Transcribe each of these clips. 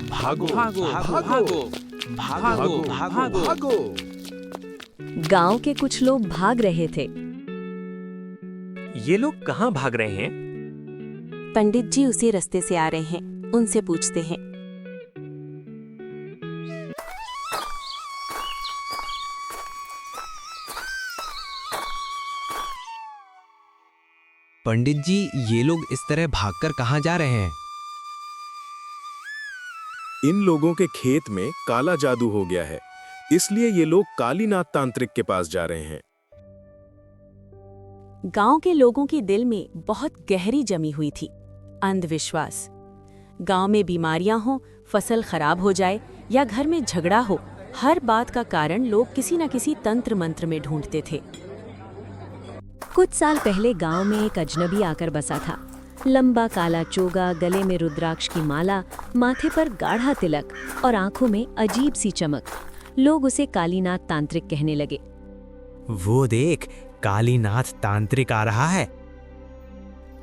भागो भागो भागो भागो भागो भागो। गांव के कुछ लोग भाग रहे थे। ये लोग कहाँ भाग रहे हैं? पंडित जी उसी रास्ते से आ रहे हैं, उनसे पूछते हैं। पंडित जी, ये लोग इस तरह भागकर कहाँ जा रहे हैं? इन लोगों के खेत में काला जादू हो गया है, इसलिए ये लोग कालीनाथ तांत्रिक के पास जा रहे हैं। गांव के लोगों के दिल में बहुत गहरी जमी हुई थी अंधविश्वास। गांव में बीमारियां हो, फसल खराब हो जाए या घर में झगड़ा हो, हर बात का कारण लोग किसी न किसी तंत्र मंत्र में ढूंढते थे। कुछ साल पहले गांव में एक अजनबी आकर बसा था। लंबा काला चोगा, गले में रुद्राक्ष की माला, माथे पर गाढ़ा तिलक और आंखों में अजीब सी चमक। लोग उसे कालीनाथ तांत्रिक कहने लगे। वो देख, कालीनाथ तांत्रिक आ रहा है।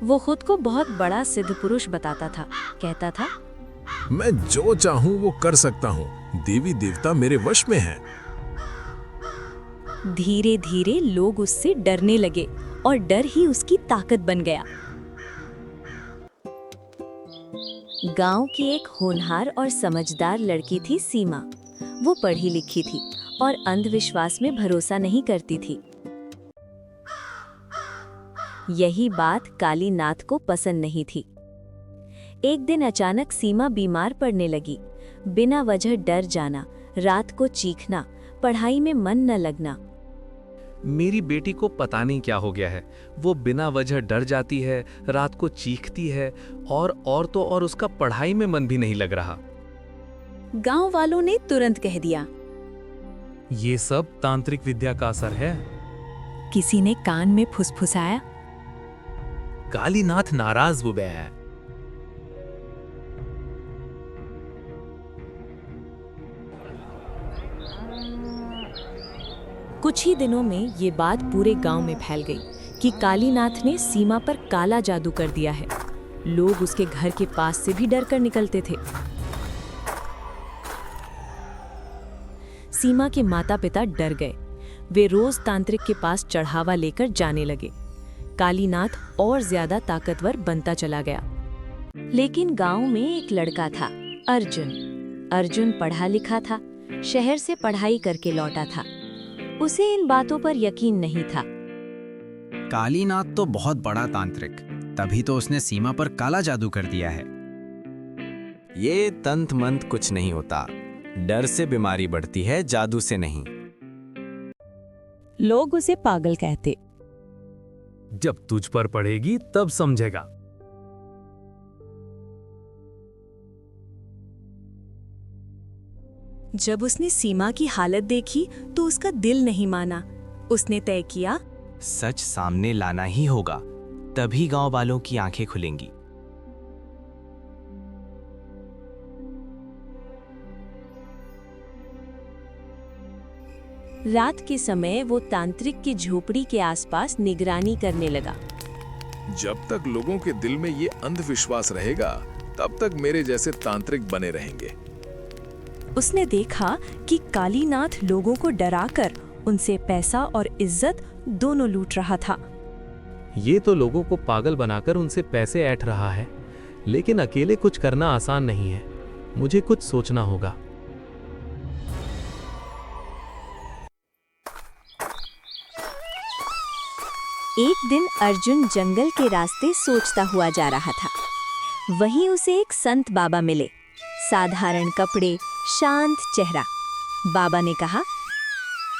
वो खुद को बहुत बड़ा सिद्ध पुरुष बताता था। कहता था, मैं जो चाहूं वो कर सकता हूं, देवी देवता मेरे वश में हैं। धीरे धीरे लोग उससे डरने लगे और डर ही उसकी ताकत बन गया। गांव की एक होनहार और समझदार लड़की थी सीमा। वो पढ़ी लिखी थी और अंधविश्वास में भरोसा नहीं करती थी। यही बात कालीनाथ को पसंद नहीं थी। एक दिन अचानक सीमा बीमार पड़ने लगी। बिना वजह डर जाना, रात को चीखना, पढ़ाई में मन न लगना। मेरी बेटी को पता नहीं क्या हो गया है। वो बिना वजह डर जाती है, रात को चीखती है और तो और उसका पढ़ाई में मन भी नहीं लग रहा। गांव वालों ने तुरंत कह दिया, ये सब तांत्रिक विद्या का असर है। किसी ने कान में फुसफुसाया, कालीनाथ नाराज हो गया है। कुछ ही दिनों में ये बात पूरे गांव में फैल गई कि कालीनाथ ने सीमा पर काला जादू कर दिया है। लोग उसके घर के पास से भी डर कर निकलते थे। सीमा के माता-पिता डर गए। वे रोज तांत्रिक के पास चढ़ावा लेकर जाने लगे। कालीनाथ और ज्यादा ताकतवर बनता चला गया। लेकिन गांव में एक लड़का था, अर्जुन। अर्जुन पढ़ा लिखा था, शहर से पढ़ाई करके लौटा था। उसे इन बातों पर यकीन नहीं था। कालीनाथ तो बहुत बड़ा तांत्रिक, तभी तो उसने सीमा पर काला जादू कर दिया है। ये तंत्र मंत्र कुछ नहीं होता। डर से बीमारी बढ़ती है, जादू से नहीं। लोग उसे पागल कहते। जब तुझ पर पड़ेगी तब समझेगा। जब उसने सीमा की हालत देखी तो उसका दिल नहीं माना। उसने तय किया, सच सामने लाना ही होगा, तभी गांव वालों की आंखें खुलेंगी। रात के समय वो तांत्रिक की झोपड़ी के आसपास निगरानी करने लगा। जब तक लोगों के दिल में ये अंधविश्वास रहेगा, तब तक मेरे जैसे तांत्रिक बने रहेंगे। उसने देखा कि कालीनाथ लोगों को डराकर उनसे पैसा और इज्जत दोनों लूट रहा था। ये तो लोगों को पागल बनाकर उनसे पैसे ऐंठ रहा है, लेकिन अकेले कुछ करना आसान नहीं है। मुझे कुछ सोचना होगा। एक दिन अर्जुन जंगल के रास्ते सोचता हुआ जा रहा था। वहीं उसे एक संत बाबा मिले। साधारण कपड़े, शांत चेहरा। बाबा ने कहा,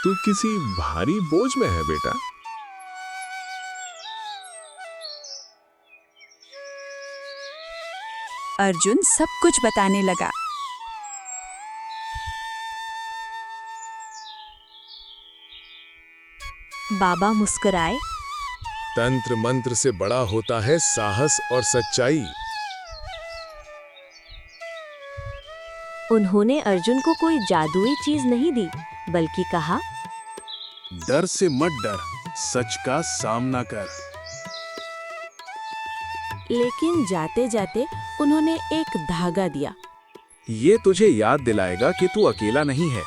तू किसी भारी बोझ में है बेटा। अर्जुन सब कुछ बताने लगा। बाबा मुस्कुराए। तंत्र मंत्र से बड़ा होता है साहस और सच्चाई। उन्होंने अर्जुन को कोई जादुई चीज नहीं दी, बल्कि कहा, डर से मत डर, सच का सामना कर। लेकिन जाते जाते उन्होंने एक धागा दिया। ये तुझे याद दिलाएगा कि तू अकेला नहीं है।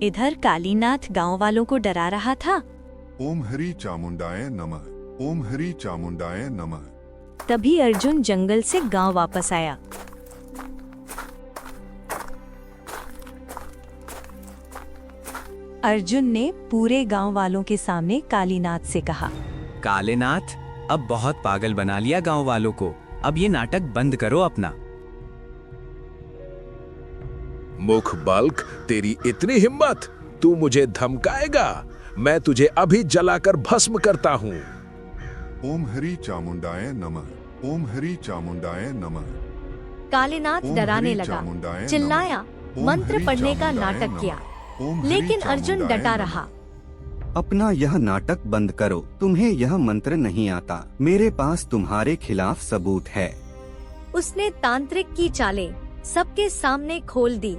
इधर कालीनाथ गांव वालों को डरा रहा था। ओम हरि चामुंडाय नमः, ओम हरि चामुंडाय नमः। तभी अर्जुन जंगल से गांव वापस आया। अर्जुन ने पूरे गांव वालों के सामने कालीनाथ से कहा, कालीनाथ, अब बहुत पागल बना लिया गांव वालों को। अब ये नाटक बंद करो अपना। मुख बाल्क, तेरी इतनी हिम्मत! तू मुझे धमकाएगा? मैं तुझे अभी जलाकर भस्म करता हूँ। ओम हरि चामुंडाय नमः, ओम हरि चामुंडाय नमः। कालीनाथ ओम डराने हरि लगा, चामुंडाय चिल्लाया, नमः, ओम मंत्र हरि पढ़ने का चामुंडाय नाटक नमः, किया, ओम हरि लेकिन अर्जुन चामुंडाय डटा नमः। रहा। अपना यह नाटक बंद करो, तुम्हें यह मंत्र नहीं आता। मेरे पास तुम्हारे खिलाफ सबूत है। उसने तांत्रिक की चालें सबके सामने खोल दी।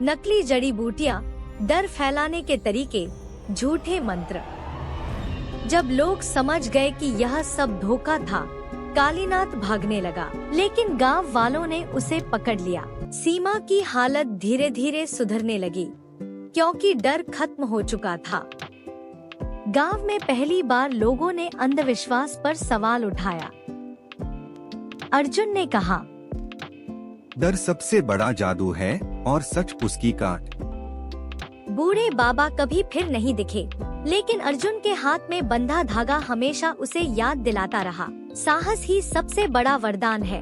नकली जड़ी बूटियां, डर फैलाने के तरीके, झूठे मंत्र। जब लोग समझ गए कि यह सब धोखा था, कालीनाथ भागने लगा, लेकिन गांव वालों ने उसे पकड़ लिया। सीमा की हालत धीरे धीरे सुधरने लगी, क्योंकि डर खत्म हो चुका था। गांव में पहली बार लोगों ने अंधविश्वास पर सवाल उठाया। अर्जुन ने कहा, डर सबसे बड़ा जादू है और सच उसकी काट। बूढ़े बाबा कभी फिर नहीं दिखे, लेकिन अर्जुन के हाथ में बंधा धागा हमेशा उसे याद दिलाता रहा। साहस ही सबसे बड़ा वरदान है।